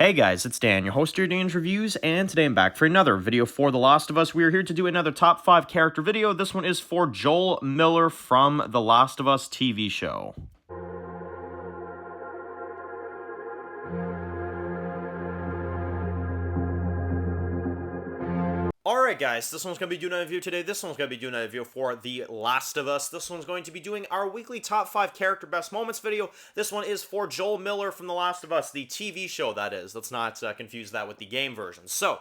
Hey guys, it's Dan, your host here, Dan's Reviews, and today I'm back for another video for The Last of Us. We are here to do another top 5 character video. This one is for Joel Miller from The Last of Us TV show. Alright guys, this one's going to be doing a review today. This one's going to be doing a review for The Last of Us. This one's going to be doing our weekly top 5 character best moments video. This one is for Joel Miller from The Last of Us, the TV show that is. Let's not confuse that with the game version. So,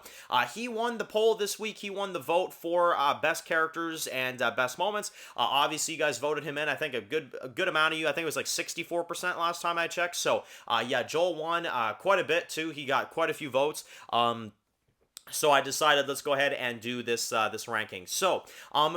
he won the poll this week. He won the vote for best characters and best moments. Obviously, you guys voted him in. I think a good amount of you. I think it was like 64% last time I checked. So, yeah, Joel won quite a bit too. He got quite a few votes. So I decided let's go ahead and do this ranking. So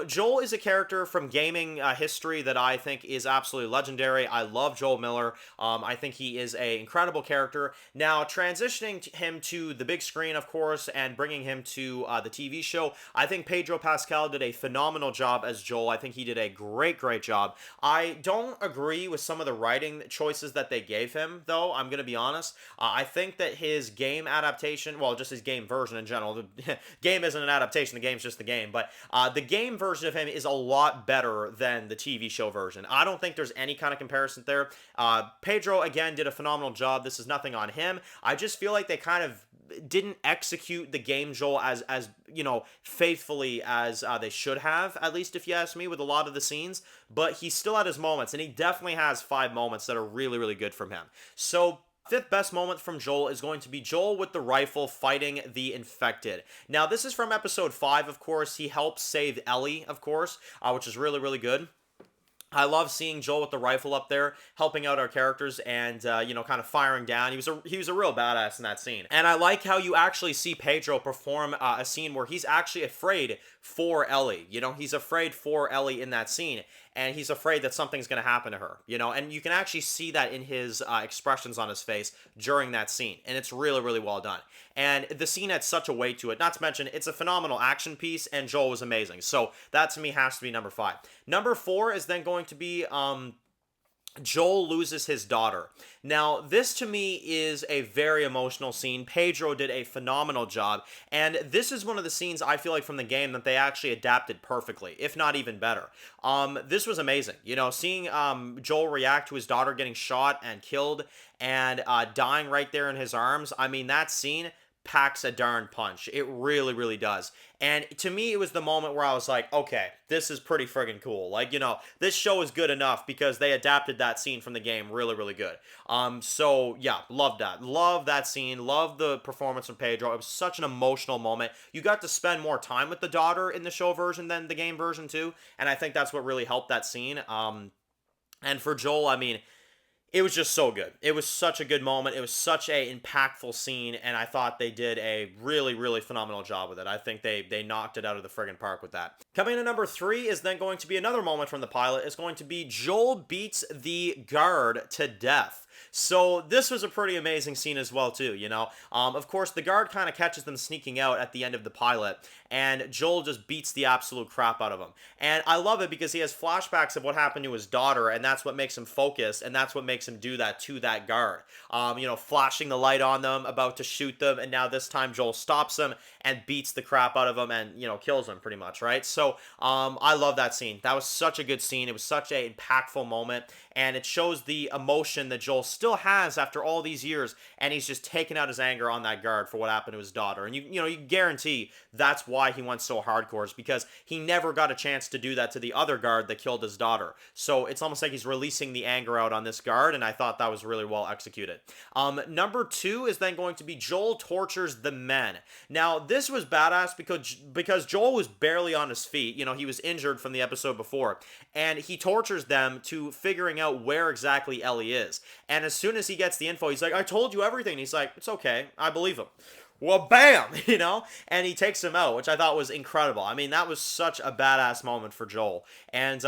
Joel is a character from gaming history that I think is absolutely legendary. I love Joel Miller. I think he is an incredible character. Now transitioning him to the big screen, of course, and bringing him to the TV show, I think Pedro Pascal did a phenomenal job as Joel. I think he did a great job. I don't agree with some of the writing choices that they gave him, though. I'm going to be honest. I think that his game adaptation, well, just his game version in general. The game isn't an adaptation, the game's just the game, but the game version of him is a lot better than the TV show version. I don't think there's any kind of comparison there. Pedro, again, did a phenomenal job. This is nothing on him. I just feel like they kind of didn't execute the game Joel as you know, faithfully as they should have, at least if you ask me, with a lot of the scenes, but he still had his moments, and he definitely has 5 moments that are really good from him. So fifth best moment from Joel is going to be Joel with the rifle fighting the infected. Now, this is from episode 5, of course. He helps save Ellie, of course, which is really good. I love seeing Joel with the rifle up there, helping out our characters and, you know, kind of firing down. He was a real badass in that scene. And I like how you actually see Pedro perform a scene where he's actually afraid for Ellie. You know, he's afraid for Ellie in that scene. And he's afraid that something's going to happen to her, you know, and you can actually see that in his expressions on his face during that scene, and it's really well done. And the scene had such a weight to it, not to mention it's a phenomenal action piece, and Joel was amazing, so that to me has to be number 5. Number 4 is then going to be Joel loses his daughter. Now, this to me is a very emotional scene. Pedro did a phenomenal job, and this is one of the scenes I feel like from the game that they actually adapted perfectly, if not even better. This was amazing. You know, seeing Joel react to his daughter getting shot and killed and dying right there in his arms. I mean, that scene packs a darn punch. It really does. And to me, it was the moment where I was like, okay, this is pretty friggin' cool. Like, you know, this show is good enough because they adapted that scene from the game really good. So yeah, love that. Love that scene. Love the performance from Pedro. It was such an emotional moment. You got to spend more time with the daughter in the show version than the game version too. And I think that's what really helped that scene. And for Joel, I mean, it was just so good. It was such a good moment. It was such a impactful scene, and I thought they did a really phenomenal job with it. I think they knocked it out of the friggin' park with that. Coming in number 3 is then going to be another moment from the pilot. It's going to be Joel beats the guard to death. So this was a pretty amazing scene as well too, you know. Of course, the guard kind of catches them sneaking out at the end of the pilot, and Joel just beats the absolute crap out of him. And I love it because he has flashbacks of what happened to his daughter, and that's what makes him focus, and that's what makes him do that to that guard. You know, flashing the light on them, about to shoot them, and now this time Joel stops him and beats the crap out of him and, you know, kills him pretty much, right? So I love that scene. That was such a good scene. It was such an impactful moment, and it shows the emotion that Joel still has after all these years, and he's just taking out his anger on that guard for what happened to his daughter. And you know, you guarantee that's why he went so hardcore, is because he never got a chance to do that to the other guard that killed his daughter. So it's almost like he's releasing the anger out on this guard, and I thought that was really well executed. Number 2 is then going to be Joel tortures the men. Now, this was badass because Joel was barely on his feet. You know, he was injured from the episode before, and he tortures them to figuring out where exactly Ellie is. And as soon as he gets the info, he's like, I told you everything. He's like, it's okay, I believe him. Well, bam, you know, and he takes him out, which I thought was incredible. I mean, that was such a badass moment for Joel. And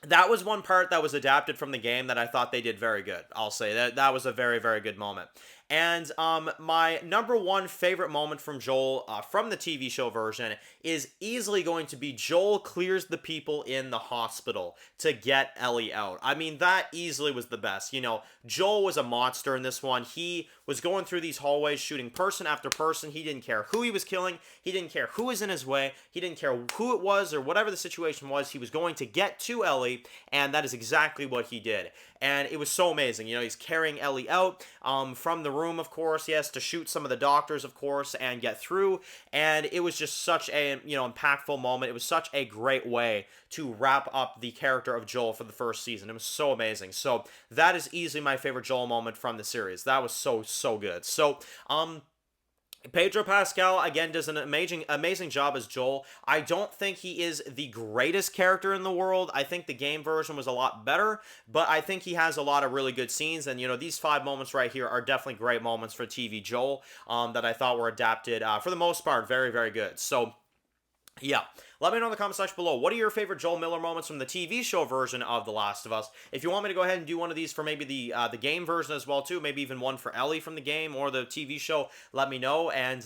that was one part that was adapted from the game that I thought they did very good. I'll say that was a very good moment. And my number one favorite moment from Joel from the TV show version is easily going to be Joel clears the people in the hospital to get Ellie out. I mean, that easily was the best. You know, Joel was a monster in this one. He was going through these hallways shooting person after person. He didn't care who he was killing. He didn't care who was in his way. He didn't care who it was or whatever the situation was. He was going to get to Ellie, and that is exactly what he did. And it was so amazing. You know, he's carrying Ellie out from the room, of course. He has to shoot some of the doctors, of course, and get through. And it was just such a, you know, impactful moment. It was such a great way to wrap up the character of Joel for the first season. It was so amazing. So that is easily my favorite Joel moment from the series. That was so good. So, Pedro Pascal again does an amazing job as Joel. I don't think he is the greatest character in the world. I think the game version was a lot better, but I think he has a lot of really good scenes. And you know, these 5 moments right here are definitely great moments for TV Joel that I thought were adapted for the most part very good. So yeah, let me know in the comment section below. What are your favorite Joel Miller moments from the TV show version of The Last of Us? If you want me to go ahead and do one of these for maybe the game version as well too, maybe even one for Ellie from the game or the TV show, let me know. And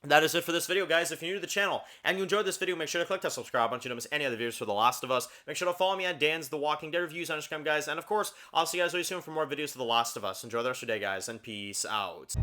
that is it for this video, guys. If you're new to the channel and you enjoyed this video, make sure to click that subscribe button so you don't miss any other videos for The Last of Us. Make sure to follow me at Dan's The Walking Dead Reviews on Instagram, guys. And of course, I'll see you guys really soon for more videos for The Last of Us. Enjoy the rest of your day, guys, and peace out.